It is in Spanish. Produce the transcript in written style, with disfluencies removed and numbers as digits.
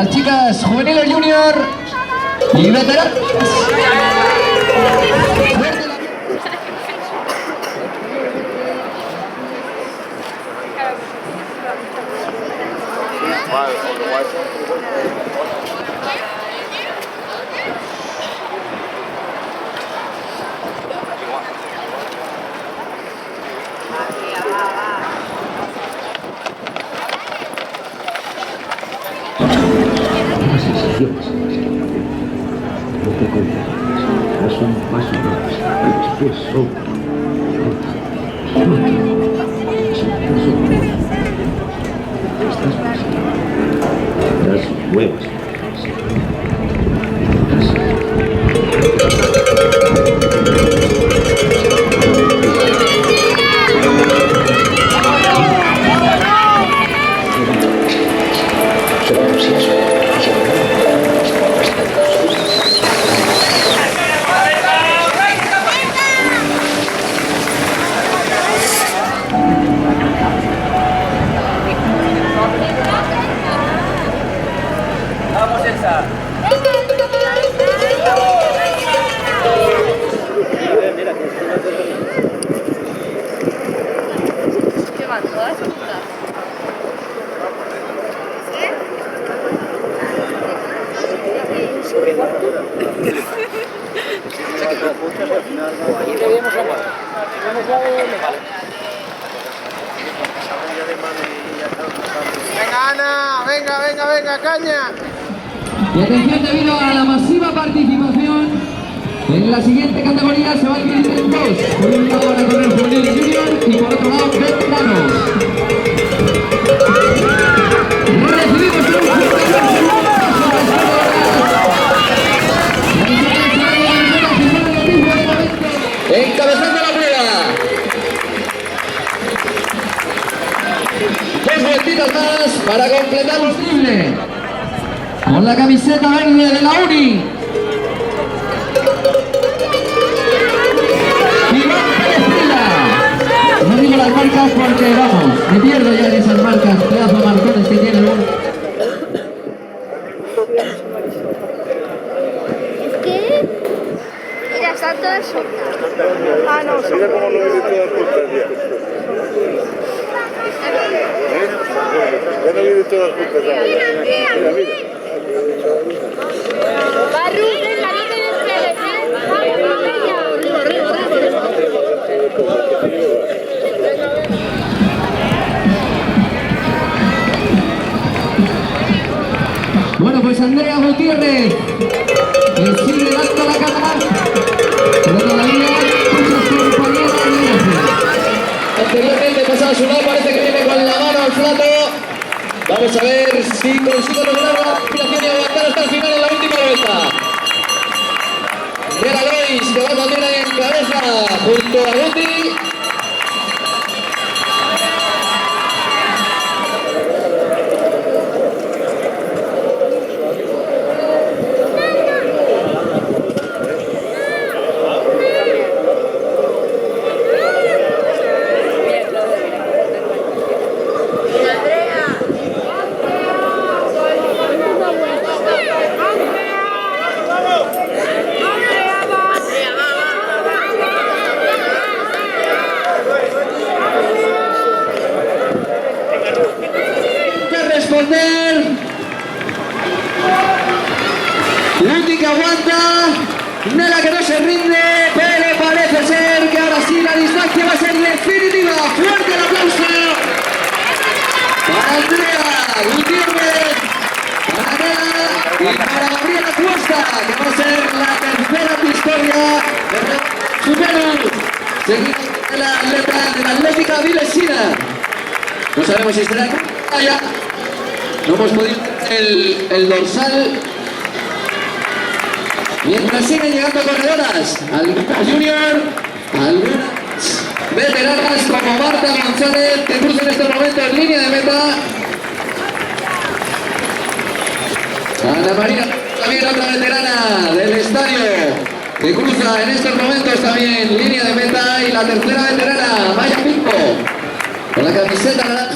las chicas juveniles junior y veteranas. No te confundas, das un paso más, después otro. Estás pasando. Das nuevas Venga, Ana, venga, caña. Y atención, debido a la masiva participación en la siguiente categoría se va a dividir en dos. Por un lado van a correr juveniles junior y por otro lado veteranos. Recibimos un encabezando la prueba. Dos vueltitas más para completar los triple. Con la camiseta verde de la Uni. Iván Pérez Frila. No digo las marcas porque vamos, me pierdo ya en esas marcas, pedazo de marcones que tienen. Mira, están todas sueltas. Ah, no, son... Mira cómo lo he visto todas juntas ya. Ya no vienen todas juntas. Mira. Va Rubén, la niña de ustedes, ¿eh? Vamos, arriba. Bueno, pues Andrea Gutiérrez que sigue dando la cámara, pero todavía muchos compañeros de viaje. Anteriormente pasaba su lado, parece que viene con la mano al plato. Vamos a ver si consigue lograr la aspiración y aguantar hasta el final en la última vuelta. Vera Lois, que va también ahí en cabeza junto a Guti. Guti que aguanta, Nela que no se rinde, pero parece ser que ahora sí la distancia va a ser definitiva. Fuerte el aplauso para Andrea Gutiérrez, para Nela y para Gabriela Cuesta, que va a ser la tercera en la historia de Superus, seguida de la atleta de la Atlética Vilesina. No sabemos si será allá. No hemos podido el dorsal. Mientras siguen llegando corredoras, algunas junior, algunas veteranas como Marta González, que cruza en este momento en línea de meta. Ana María, también otra veterana del estadio, que cruza en estos momentos también línea de meta. Y la tercera veterana, Maya Pinco, con la camiseta naranja.